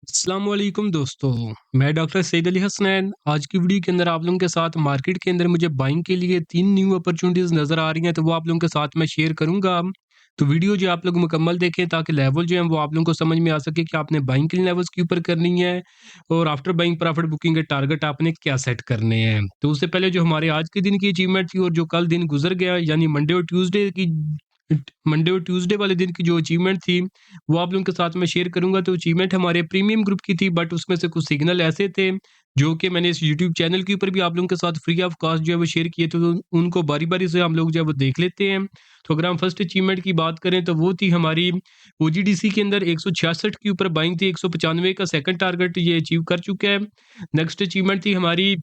अस्सलाम वालेकुम दोस्तों, मैं डॉक्टर सईद अली हसनैन। आज की वीडियो के अंदर आप लोगों के साथ मार्केट के अंदर मुझे बाइंग के लिए 3 न्यू अपॉर्चुनिटीज़ नज़र आ रही हैं, तो वो आप लोगों के साथ मैं शेयर करूँगा। तो वीडियो जो आप लोग मुकम्मल देखें ताकि लेवल जो है वो आप लोगों को समझ में आ सके कि आपने बाइंग किन लेवल्स के ऊपर करनी है और आफ्टर बाइंग प्रॉफिट बुकिंग के टारगेट आपने क्या सेट करने हैं। तो उससे पहले जो हमारे आज के दिन की अचीवमेंट थी और जो कल दिन गुज़र गया यानी मंडे और ट्यूसडे वाले दिन की जो अचीवमेंट थी वो आप लोगों के साथ मैं शेयर करूँगा। तो अचीवमेंट हमारे प्रीमियम ग्रुप की थी, बट उसमें से कुछ सिग्नल ऐसे थे जो कि मैंने इस यूट्यूब चैनल के ऊपर भी आप लोगों के साथ फ्री ऑफ कॉस्ट जो है वो शेयर किए थे, तो उनको बारी-बारी से हम लोग जो है वो देख लेते हैं। तो अगर हम फर्स्ट अचीवमेंट की बात करें तो वो थी हमारी ओजीडीसी के अंदर 166 के ऊपर बाइंग थी, 195 का सेकंड टारगेट ये अचीव कर चुका है। नेक्स्ट अचीवमेंट थी हमारी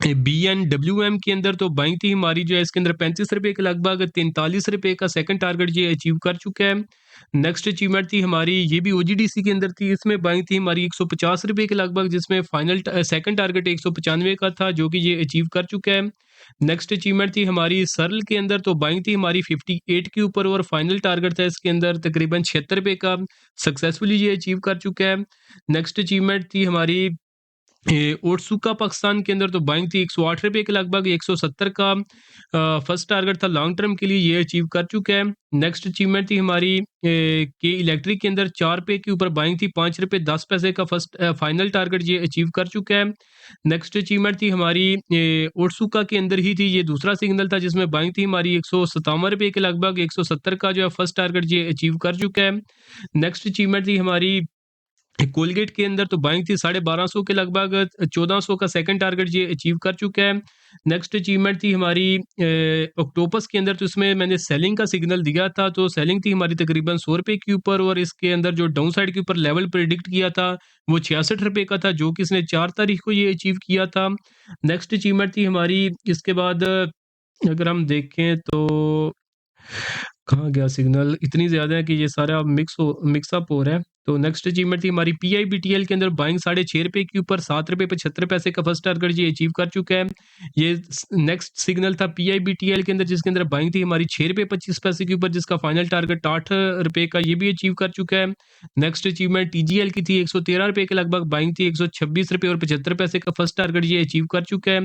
बीएनडब्ल्यूएम के अंदर, तो बाइंग थी हमारी जो है इसके अंदर ₹35 के लगभग, ₹43 का सेकंड टारगेट ये अचीव कर चुका है। नेक्स्ट अचीवमेंट थी हमारी, ये भी ओजीडीसी के अंदर थी, इसमें बाइंग थी हमारी ₹150 के लगभग, जिसमें सेकंड टारगेट 195 का था जो कि ये अचीव कर चुका है। नेक्स्ट अचीवमेंट थी हमारी सर्ल के अंदर, तो बाइंग थी हमारी 58 के ऊपर और फाइनल टारगेट था इसके अंदर तकरीबन ₹76 का, सक्सेसफुली ये अचीव कर चुका है। नेक्स्ट अचीवमेंट थी हमारी ओट्सुका पाकिस्तान के अंदर, तो बाइंग थी ₹108 के लगभग, 170 का फर्स्ट टारगेट था लॉन्ग टर्म के लिए, ये अचीव कर चुका है। नेक्स्ट अचीवमेंट थी हमारी के इलेक्ट्रिक के अंदर ₹4 के ऊपर बाइंग थी, ₹5.10 का फर्स्ट फाइनल टारगेट ये अचीव कर चुका है। नेक्स्ट अचीवमेंट थी हमारी ओट्सुका के अंदर ही थी, ये दूसरा सिग्नल था जिसमें बाइंग थी हमारी ₹157 के लगभग, 170 का जो है फर्स्ट टारगेट ये अचीव कर चुका है। नेक्स्ट अचीवमेंट थी हमारी कोलगेट के अंदर, तो बाइंग थी 1250 के लगभग, 1400 का सेकंड टारगेट ये अचीव कर चुका है। नेक्स्ट अचीवमेंट थी हमारी ऑक्टोपस के अंदर, तो इसमें मैंने सेलिंग का सिग्नल दिया था, तो सेलिंग थी हमारी तकरीबन ₹100 के ऊपर और इसके अंदर जो डाउन साइड के ऊपर लेवल प्रेडिक्ट किया था वो ₹66 का था, जो कि इसने 4 तारीख को ये अचीव किया था। नेक्स्ट अचीवमेंट थी हमारी, इसके बाद अगर हम देखें तो कहाँ गया सिग्नल? इतनी ज़्यादा है कि ये सारा मिक्स अप हो रहा है। तो नेक्स्ट अचीवमेंट थी हमारी पीआईबीटीएल के अंदर, बाइंग ₹6.5 के ऊपर ₹7.75 का फर्स्ट टारगेट ये अचीव कर चुका है। ये नेक्स्ट सिग्नल था पीआईबीटीएल के अंदर, जिसके अंदर बाइंग थी हमारी ₹6.25 के ऊपर, जिसका फाइनल टारगेट ₹8 का ये भी अचीव कर चुका है। नेक्स्ट अचीवमेंट टीजीएल की थी, ₹113 के लगभग, बाइंग थी ₹126.75 का फर्स्ट टारगेट ये अचीव कर चुका है।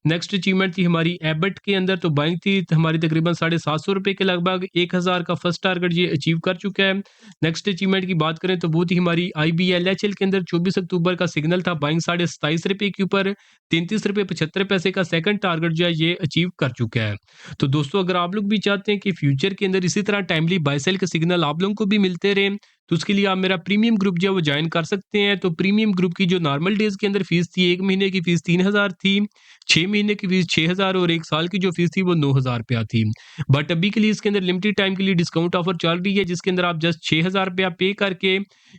नेक्स्ट अचीवमेंट थी हमारी एबट के अंदर, तो बाइंग थी हमारी तकरीबन ₹750 के लगभग, 1000 का फर्स्ट टारगेट ये अचीव कर चुका है। नेक्स्ट अचीवमेंट की बात करें तो वो थी हमारी आईबीएलएचएल के अंदर, 24 अक्टूबर का सिग्नल था, बाइंग ₹27.5 के ऊपर, ₹33.75 का सेकंड टारगेट जो है ये अचीव कर चुका है। तो दोस्तों, अगर आप लोग भी चाहते हैं कि फ्यूचर के अंदर इसी तरह टाइमली बाय सेल के सिग्नल आप लोगों को भी मिलते रहें, तो उसके लिए आप मेरा प्रीमियम ग्रुप जो है वो ज्वाइन कर सकते हैं। तो प्रीमियम ग्रुप की जो नॉर्मल डेज के अंदर फीस थी, 1 महीने की फीस 3000 थी, 6 महीने की फीस 6000 और 1 साल की जो फीस थी वो 9000 रुपया थी। बट अभी के लिए इसके अंदर लिमिटेड टाइम के लिए डिस्काउंट ऑफर चल रही है, जिसके अंदर आप जस्ट 6000 रुपया पे करके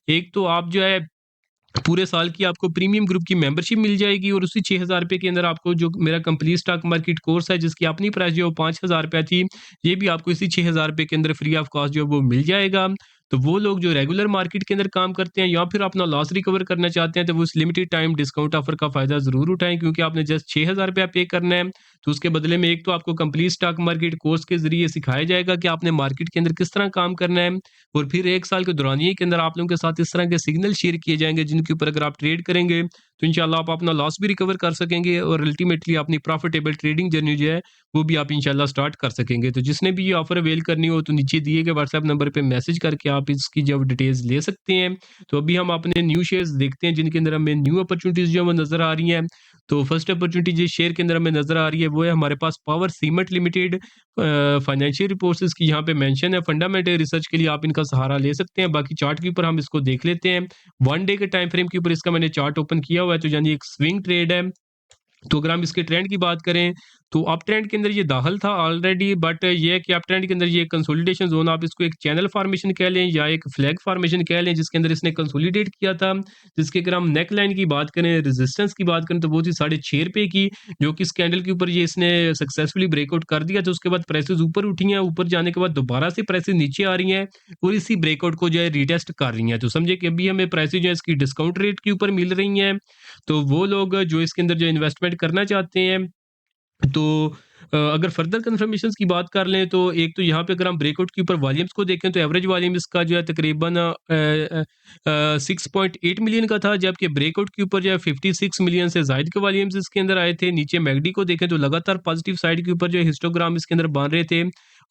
एक तो आप जो है पूरे साल की आपको प्रीमियम ग्रुप की मेंबरशिप मिल जाएगी और उसी 6000 रुपए के अंदर आपको जो मेरा कंप्लीट स्टॉक मार्केट कोर्स है, जिसकी अपनी प्राइस जो है वो 5000 रुपया थी, ये भी आपको इसी 6000 रुपए के अंदर फ्री ऑफ कॉस्ट जो है वो मिल जाएगा। तो वो लोग जो रेगुलर मार्केट के अंदर काम करते हैं या फिर अपना लॉस रिकवर करना चाहते हैं, तो वो इस लिमिटेड टाइम डिस्काउंट ऑफर का फ़ायदा ज़रूर उठाएँ, क्योंकि आपने जस्ट 6000 रुपया पे करना है। तो उसके बदले में एक तो आपको कंप्लीट स्टॉक मार्केट कोर्स के ज़रिए सिखाया जाएगा कि आपने मार्केट के अंदर किस तरह काम करना है, और फिर 1 साल के दौरानिए के अंदर आप लोगों के साथ इस तरह के सिग्नल शेयर किए जाएँगे, जिनके ऊपर अगर आप ट्रेड करेंगे, तो इंशाल्लाह आप अपना लॉस भी रिकवर कर सकेंगे और अल्टीमेटली अपनी प्रॉफिटेबल ट्रेडिंग जर्नी जो है, वो भी आप इंशाल्लाह स्टार्ट कर सकेंगे। तो जिसने भी ये ऑफ़र अवेल करनी हो, तो नीचे दिए गए व्हाट्सएप नंबर पे मैसेज करके आप इसकी जो डिटेल्स ले सकते हैं। तो अभी हम अपने न्यू शेयर्स देखते हैं, जिनके अंदर हमें न्यू अपॉर्चुनिटीज़ जो है वो नज़र आ रही हैं। तो फर्स्ट अपॉर्चुनिटी जिस शेयर के अंदर हमें नज़र आ रही है, वो है हमारे पास Power Cement Limited. Financial reports की यहाँ पे मेंशन है, फंडामेंटल रिसर्च के लिए आप इनका सहारा ले सकते हैं। बाकी चार्ट के ऊपर हम इसको देख लेते हैं। 1 डे के टाइम फ्रेम के ऊपर इसका मैंने चार्ट ओपन किया हुआ है, तो यानी एक स्विंग ट्रेड है। तो अगर हम इसके ट्रेंड की बात करें, तो अप ट्रेंड के अंदर ये दाखिल था ऑलरेडी, बट ये है कि अप ट्रेंड के अंदर ये कंसोलिडेशन ज़ोन, आप इसको एक चैनल फॉर्मेशन कह लें या एक फ्लैग फॉर्मेशन कह लें, जिसके अंदर इसने कंसोलिडेट किया था। जिसके अगर हम नेक लाइन की बात करें, रेजिस्टेंस की बात करें, तो वो थी ₹6.5 की, जो कि इस कैंडल के ऊपर ये इसने सक्सेसफुली ब्रेकआउट कर दिया। तो उसके बाद प्राइसेज़ ऊपर उठी हैं, ऊपर जाने के बाद दोबारा से प्राइसेज़ नीचे आ रही हैं और इसी ब्रेकआउट को जो है रीटेस्ट कर रही हैं। तो समझिए कि अभी हमें प्राइसेज़ जो है इसकी डिस्काउंट रेट के ऊपर मिल रही हैं। तो वो लोग जो इसके अंदर जो इन्वेस्टमेंट करना चाहते हैं, तो अगर फर्दर कन्फर्मेशंस की बात कर लें तो एक तो यहाँ पे अगर हम ब्रेकआउट के ऊपर वॉल्यूम्स को देखें तो एवरेज वॉल्यूम इसका जो है तकरीबन 6.8 मिलियन का था, जबकि ब्रेकआउट के ऊपर जो है 56 मिलियन से ज़ायद के वॉल्यूम्स इसके अंदर आए थे। नीचे मैकडी को देखें तो लगातार पॉजिटिव साइड के ऊपर जो है हिस्टोग्राम इसके अंदर बन रहे थे।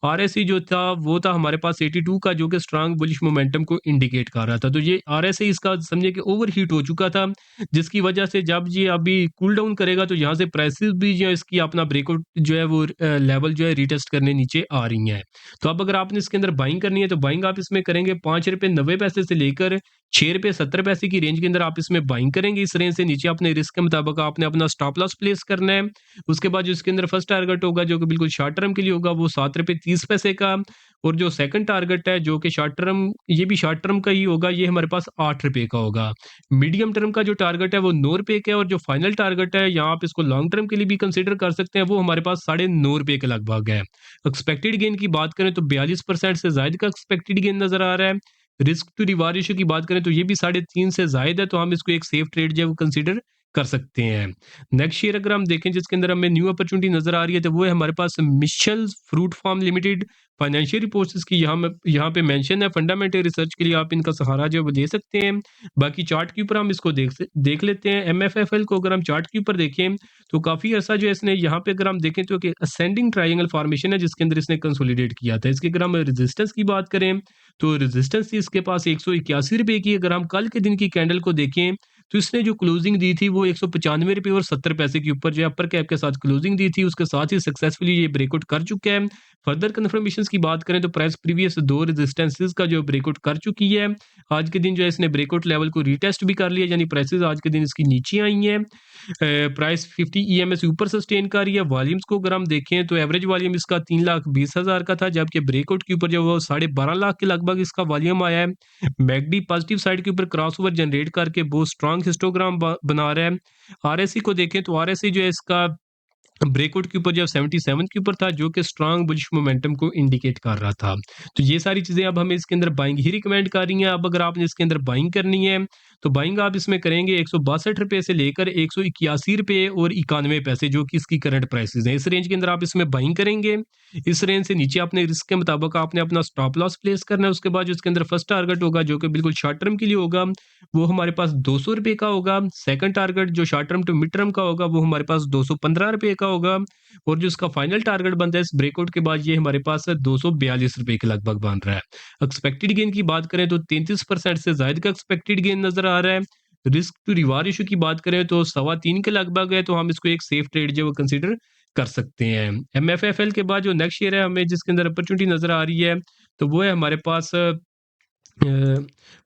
आरएसई जो था वो था हमारे पास 82 का, जो कि स्ट्रांग बुलिश मोमेंटम को इंडिकेट कर रहा था। तो ये आरएसई इसका समझे कि ओवरहीट हो चुका था, जिसकी वजह से जब ये अभी कूल डाउन करेगा तो यहाँ से प्राइसेस भी जो है इसकी अपना ब्रेकआउट जो है वो लेवल जो है रीटेस्ट करने नीचे आ रही हैं। तो अब अगर आपने इसके अंदर बाइंग करनी है तो बाइंग आप इसमें करेंगे ₹5.90 से लेकर ₹6.70 की रेंज के अंदर आप इसमें बाइंग करेंगे। इस रेंज से नीचे अपने रिस्क के मुताबिक आपने अपना स्टॉप लॉस प्लेस करना है। उसके बाद जो इसके अंदर फर्स्ट टारगेट होगा जो कि बिल्कुल शॉर्ट टर्म के लिए होगा वो ₹7.30 का, और जो सेकंड टारगेट है जो कि शॉर्ट टर्म, ये भी शॉर्ट टर्म का ही होगा, ये हमारे पास ₹8 का होगा। मीडियम टर्म का जो टारगेट है वो ₹9 का है, और जो फाइनल टारगेट है यहाँ आप इसको लॉन्ग टर्म के लिए भी कंसीडर कर सकते हैं, वो हमारे पास ₹9.5 के लगभग है। एक्सपेक्टेड गेन की बात करें तो 42% से ज़ायद का एक्सपेक्टेड गेन नज़र आ रहा है। रिस्क टू रिवार्ड रेशियो की बात करें तो ये भी 3.5 से ज़ायद है, तो हम इसको एक सेफ ट्रेड जो है वो कंसीडर कर सकते हैं। नेक्स्ट शेयर अगर हम देखें जिसके अंदर हमें न्यू अपॉर्चुनिटी नज़र आ रही है तो वो है हमारे पास Mitchell Fruit Farm Limited. Financial reports इसकी यहाँ पे मेंशन है। फंडामेंटल रिसर्च के लिए आप इनका सहारा जो है वो ले सकते हैं। बाकी चार्ट के ऊपर हम इसको देख लेते हैं। एमएफएफएल को अगर हम चार्ट के ऊपर देखें तो काफ़ी अर्सा जो है इसने यहाँ पे अगर हम देखें तो कि असेंडिंग ट्रायंगल फॉर्मेशन है जिसके अंदर इसने कंसोलिडेट किया था। इसके अगर हम रेजिस्टेंस की बात करें तो रेजिस्टेंस थी इसके पास ₹181 की। अगर हम कल के दिन की कैंडल को देखें तो इसने जो क्लोजिंग दी थी वो ₹195.70 के ऊपर जो है अपर कैप के साथ क्लोजिंग दी थी। उसके साथ ही सक्सेसफुली ये ब्रेकआउट कर चुका है। फर्दर कन्फर्मेशंस की बात करें तो प्राइस प्रीवियस 2 रेजिस्टेंसेस का जो ब्रेकआउट कर चुकी है। आज के दिन जो है इसने ब्रेकआउट लेवल को रीटेस्ट भी कर लिया, यानी प्राइसेस आज के दिन इसकी नीचे आई हैं। प्राइस 50 ईएमएस ऊपर सस्टेन कर रही है। वॉल्यूम्स को अगर हम देखें तो एवरेज वॉल्यूम इसका 3,20,000 का था, जबकि ब्रेकआउट के ऊपर जो वो 12.5 लाख के लगभग इसका वॉल्यूम आया है। मैकडी पॉजिटिव साइड के ऊपर क्रॉसओवर जनरेट करके बहुत स्ट्रांग हिस्टोग्राम बना रहा है। आरएसई को देखें तो आरएसई जो है इसका ब्रेकआउट के ऊपर जब 77 के ऊपर था, जो कि स्ट्रांग बुलिश मोमेंटम को इंडिकेट कर रहा था। तो ये सारी चीज़ें अब हमें इसके अंदर बाइंग ही रिकमेंड कर रही हैं। अब अगर आपने इसके अंदर बाइंग करनी है तो बाइंग आप इसमें करेंगे ₹162 से लेकर ₹181 और 91 पैसे, जो कि इसकी करंट प्राइसेस हैं। इस रेंज के अंदर आप इसमें बाइंग करेंगे। इस रेंज से नीचे अपने रिस्क के मुताबिक आपने अपना स्टॉप लॉस प्लेस करना है। उसके बाद जो इसके अंदर फर्स्ट टारगेट होगा जो कि बिल्कुल शॉर्ट टर्म के लिए होगा वो हमारे पास ₹200 का होगा। सेकंड टारगेट जो short term to mid term का होगा वो हमारे पास ₹215 का होगा, और जो इसका फाइनल टारगेट बनता है इस ब्रेकआउट के बाद ये हमारे पास ₹242 के लगभग बन रहा है। एक्सपेक्टेड गेन की बात करें तो 33% से ज़ायद का एक्सपेक्टेड गेन नज़र आ रहा है। रिस्क टू रिवार्ड रेशियो की बात करें तो 3.25 के लगभग है, तो हम इसको एक सेफ ट्रेड जो है वो कंसीडर कर सकते हैं। एमएफएफएल के बाद जो नेक्स्ट शेयर है हमें जिसके अंदर अपॉर्चुनिटी नज़र आ रही है तो वो है हमारे पास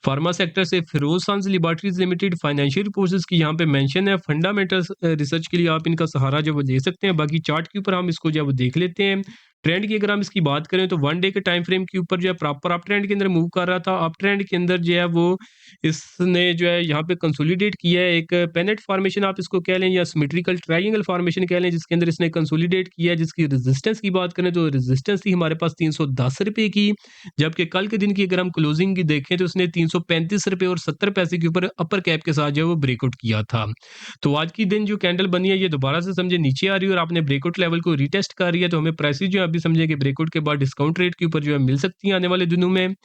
फार्मा सेक्टर से Firoz sons laboratories limited. Financial reports की यहाँ पे मेंशन है। फंडामेंटल रिसर्च के लिए आप इनका सहारा जो वो ले सकते हैं। बाकी चार्ट के ऊपर हम इसको जो है वो देख लेते हैं। ट्रेंड की अगर हम इसकी बात करें तो 1 डे के टाइम फ्रेम के ऊपर जो है प्रॉपर अप ट्रेंड के अंदर मूव कर रहा था। अप ट्रेंड के अंदर जो है वो इसने जो है यहाँ पे कंसोलिडेट किया है। एक पेनेट फॉर्मेशन आप इसको कह लें या सिमेट्रिकल ट्रायंगल फॉर्मेशन कह लें, जिसके अंदर इसने कंसोलिडेट किया है। जिसकी रेजिस्टेंस की बात करें तो रेजिस्टेंस थी हमारे पास ₹310 की, जबकि कल के दिन की अगर हम क्लोजिंग की देखें तो उसने ₹335.70 के ऊपर अपर कैप के साथ जो है वो ब्रेकआउट किया था। तो आज की दिन जो कैंडल बनी है ये दोबारा से समझे नीचे आ रही है और आपने ब्रेकआउट लेवल को रीटेस्ट कर रही है, तो हमें प्राइसेस जो है अभी समझे कि ब्रेकआउट के बाद डिस्काउंट रेट के ऊपर जो है मिल सकती हैं आने वाले दिनों में।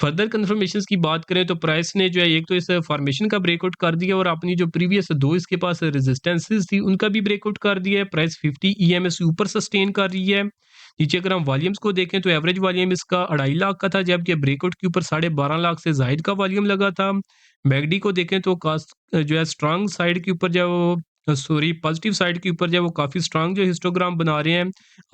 फर्दर कंफर्मेशंस की बात करें तो प्राइस ने जो है एक तो इस फॉर्मेशन का ब्रेकआउट कर दिया और अपनी जो प्रीवियस 2 इसके पास रेजिस्टेंसेस थी उनका भी ब्रेकआउट कर दिया है। प्राइस 50 ईएमएस ऊपर सस्टेन कर रही है। नीचे अगर हम वॉल्यूम्स को देखें तो एवरेज वॉल्यूम इसका 2.5 लाख का था, जबकि ब्रेकआउट के ऊपर 12.5 लाख से जायद का वॉल्यूम लगा था। मैकडी को देखें तो कास्ट जो है स्ट्रांग साइड के ऊपर जो वो सॉरी पॉजिटिव साइड के ऊपर जो है वो काफ़ी स्ट्रांग जो हिस्टोग्राम बना रहे हैं।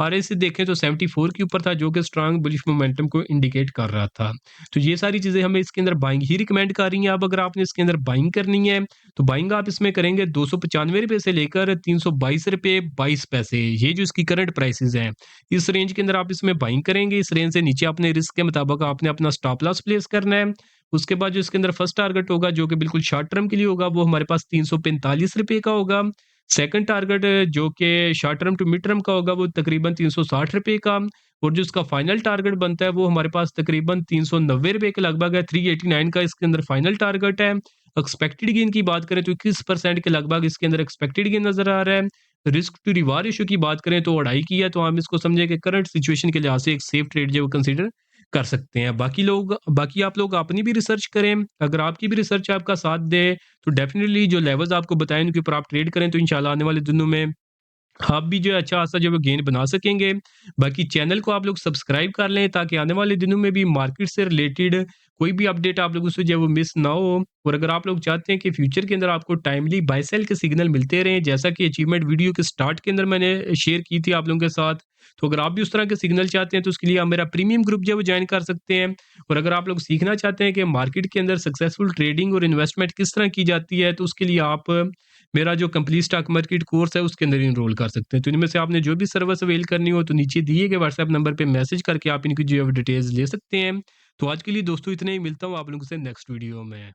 आरएसआई देखें तो 74 के ऊपर था, जो कि स्ट्रांग बुलिश मोमेंटम को इंडिकेट कर रहा था। तो ये सारी चीज़ें हमें इसके अंदर बाइंग ही रिकमेंड कर रही हैं। अब अगर आपने इसके अंदर बाइंग करनी है तो बाइंग आप इसमें करेंगे ₹295 से लेकर ₹322.22। ये जो इसकी करंट प्राइसेस हैं इस रेंज के अंदर आप इसमें बाइंग करेंगे। इस रेंज से नीचे अपने रिस्क के मुताबिक आपने अपना स्टॉप लॉस प्लेस करना है। उसके बाद जो इसके अंदर फर्स्ट टारगेट होगा जो कि बिल्कुल शॉर्ट टर्म के लिए होगा वो हमारे पास ₹345 का होगा। सेकंड टारगेट जो कि short term to mid term का होगा वो तकरीबन ₹360 का, और जो इसका फाइनल टारगेट बनता है वो हमारे पास तकरीबन ₹390 के लगभग है। 389 का इसके अंदर फाइनल टारगेट है। एक्सपेक्टेड गेन की बात करें तो 21% के लगभग इसके अंदर एक्सपेक्टेड गेन नजर आ रहा है। रिस्क टू रिवार्ड रेशियो की बात करें तो 2.5 की है, तो हम इसको समझें कि करंट सिचुएशन के लिहाज से एक सेफ ट्रेड जो है वो कंसीडर कर सकते हैं। बाकी आप लोग अपनी भी रिसर्च करें, अगर आपकी भी रिसर्च आपका साथ दे, तो डेफ़िनिटली जो लेवल्स आपको बताए उनके ऊपर आप ट्रेड करें, तो इंशाल्लाह आने वाले दिनों में आप भी जो है अच्छा-खासा जो है गेन बना सकेंगे। बाकी चैनल को आप लोग सब्सक्राइब कर लें ताकि आने वाले दिनों में भी मार्केट से रिलेटेड कोई भी अपडेट आप लोगों से जो है वो मिस ना हो। और अगर आप लोग चाहते हैं कि फ्यूचर के अंदर आपको टाइमली बाय सेल के सिग्नल मिलते रहें, जैसा कि अचीवमेंट वीडियो के स्टार्ट के अंदर मैंने शेयर की थी आप लोगों के साथ, तो अगर आप भी उस तरह के सिग्नल चाहते हैं तो उसके लिए आप मेरा प्रीमियम ग्रुप जो है वो जॉइन कर सकते हैं। और अगर आप लोग सीखना चाहते हैं कि मार्केट के अंदर सक्सेसफुल ट्रेडिंग और इन्वेस्टमेंट किस तरह की जाती है, तो उसके लिए आप मेरा जो कंप्लीट स्टॉक मार्केट कोर्स है उसके अंदर इनरोल कर सकते हैं। तो इनमें से आपने जो भी सर्विस अवेल करनी हो तो नीचे दिए गए व्हाट्सएप नंबर पे मैसेज करके आप इनकी जो है डिटेल्स ले सकते हैं। तो आज के लिए दोस्तों इतना ही, मिलता हूँ आप लोगों से नेक्स्ट वीडियो में।